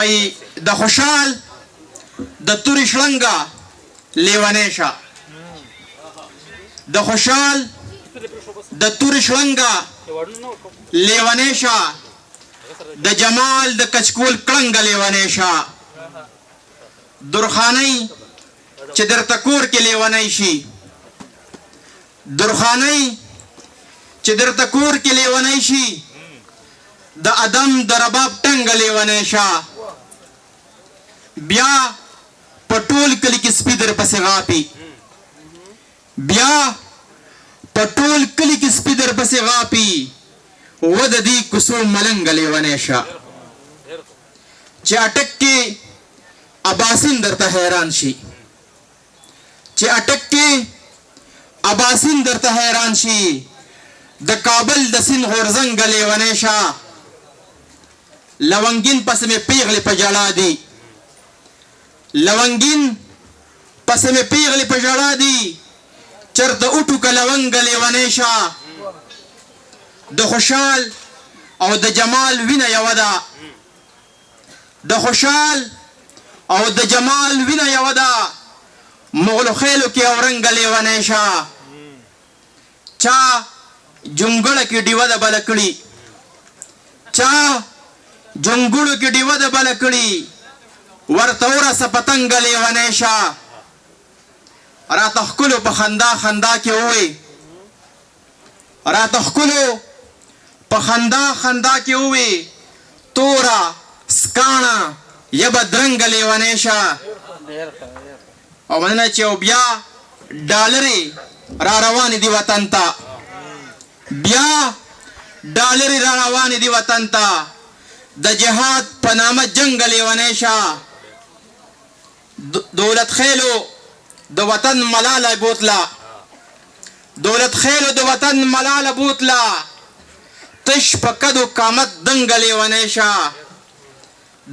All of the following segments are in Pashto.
د خوشحال د توري شلنګا لیوانې شه د خوشحال د توري شلنګا لیوانې شه د جمال د کچکول کړنګ لیوانې شه درخانۍ چې درته کور کې لیوانۍ شي درخانۍ چې درته کور کې لیوانۍ شي د ادم د رباب ټنګ لیوانې شه بیا پټول کلی کې سپي در پسې غاپي بیا پټول کلی کې سپي در پسې غاپي و د دې کوڅو ملنګ لیوانې شه چې اټک کې اباسین درته حیران شي چې اټک کې اباسین درته حیران شي د کابل د سین غورزنګ لیوانې شه لونګین پس مې پیغلې په جړا دي لونګین پس مې پیغلې په جړا دي چرته اوټو که لونګ لیوانې شه د خوشحال او د جمال وینه یوه ده د خوشحال او د جمال وینه یوه ده مغلو خیلو کې اورنګ لیوانې شه چا جونګړه کې ډیوه ده بله کړي چا جونګړو کې ډیوه ده بله کړي ورته ورسه پتنګ لیوانې شه راته ښکلو په خندا خندا کې ووایي راته ښکلو په خندا خندا کې ووایي توره سکاڼه یا بدرنګه لیوانې شه او مننه چې او بیا ډالرې را روانې دي وطن ته بیا ډالرې را روانې دي وطن ته د جهاد په نامه جنګ لیوانې شه دولت خیلو د وطن ملاله بوتله دولت خیلو د وطن ملاله بوتله تش په کدو قامت دنګ لیوانې شه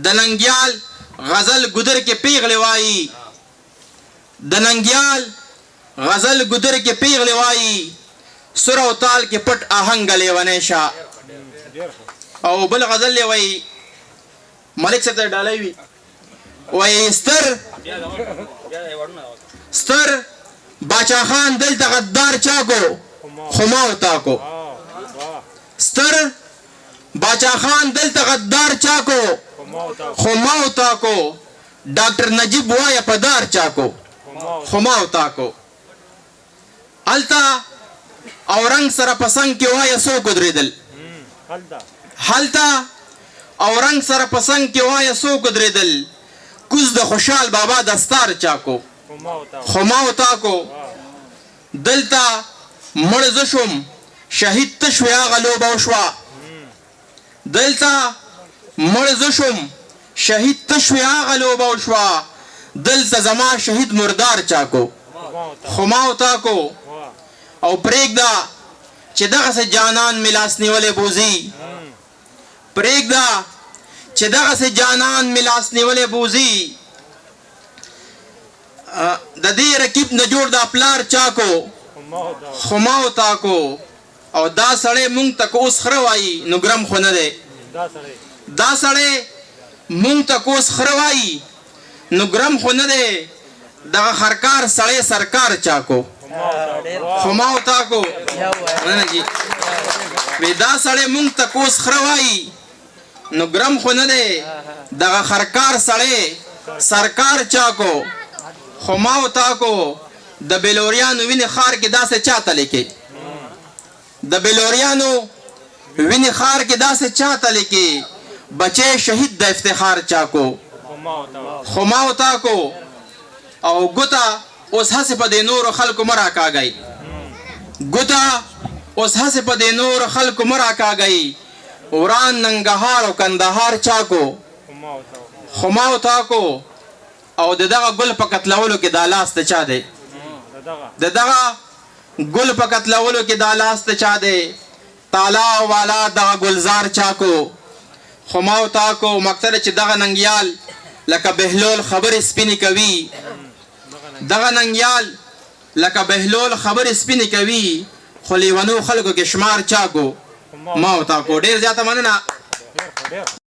د ننګیال غزل ګودر کې پیغلې وایي د ننګیال غزل ګودر کې پیغلې وایي سور او تال کې پټ آهنګ لیوانې شه او بل غزل یې وایي ملک صاحب ته ډالۍ وي وایي ستر باچا خان دلته غدار چا کو خما ہوتا کو ستر باچا خان دلته غدار چا کو خما ہوتا کو ډاکټر نجیب وایا پدار چا کو خما ہوتا کو التا اورنګ سره پسنګ کې وایا سو کدریدل هلتا اورنګ سره پسنګ کې وایا سو کدریدل کوز د خوشحال بابا دستار چاکو خما ہوتا کو دلتا مړ زشم شهید تشویا غلو بوشوا دلتا مړ زشم شهید تشویا غلو بوشوا دلتا زما شهید مردار چاکو خما ہوتا کو او پریږدا چې دغه سه جانان ملاس نیولې بوزي پریږدا چې دغه سه جانان ملاس نیولې بوزي د دې رکیب نه جوړ د پلار چاکو خما ہوتا کو او دا سړی مونږ ته اوس خره وایي نو ګرم خو نه دی دا سړی مونږ ته اوس خره وایي نو ګرم خو نه دی دغه خرکار سړی سرکار چاکو خما ہوتا کو نه جی وی دا سړی مونږ ته اوس خره وایي نو ګرم خو نه دی دغه خرکار سړی سرکار چاکو خما ہوتا کو د بلوریانو وینې خار کې داسې چاته لیکي د بلوریانو وینې خار کې داسې چاته لیکي بچې شهید د افتخار چاکو خما ہوتا کو او ګوتا اوس هسې په دې نورو خلکو مه راکاږئ ګوتا اوس هسې په دې نورو خلکو مه راکاږئ وران ننګهار او کندهار چاکو خما ہوتا کو او د دغه ګل په قتلولو کې دا لاس ته چا دی د دغه ګل په قتلولو کې دا لاس ته چا دی تالا والا دغه ګلزار چاکو خما ہوتا کو مقصد چې دغه ننګیال لکه بهلول خبرې سپینې کوي دغه ننګیال لکه بهلول خبرې سپینې کوي خو لیونو خلکو کې شمار چاکو ما ہوتا کو ډېر زیاته مننه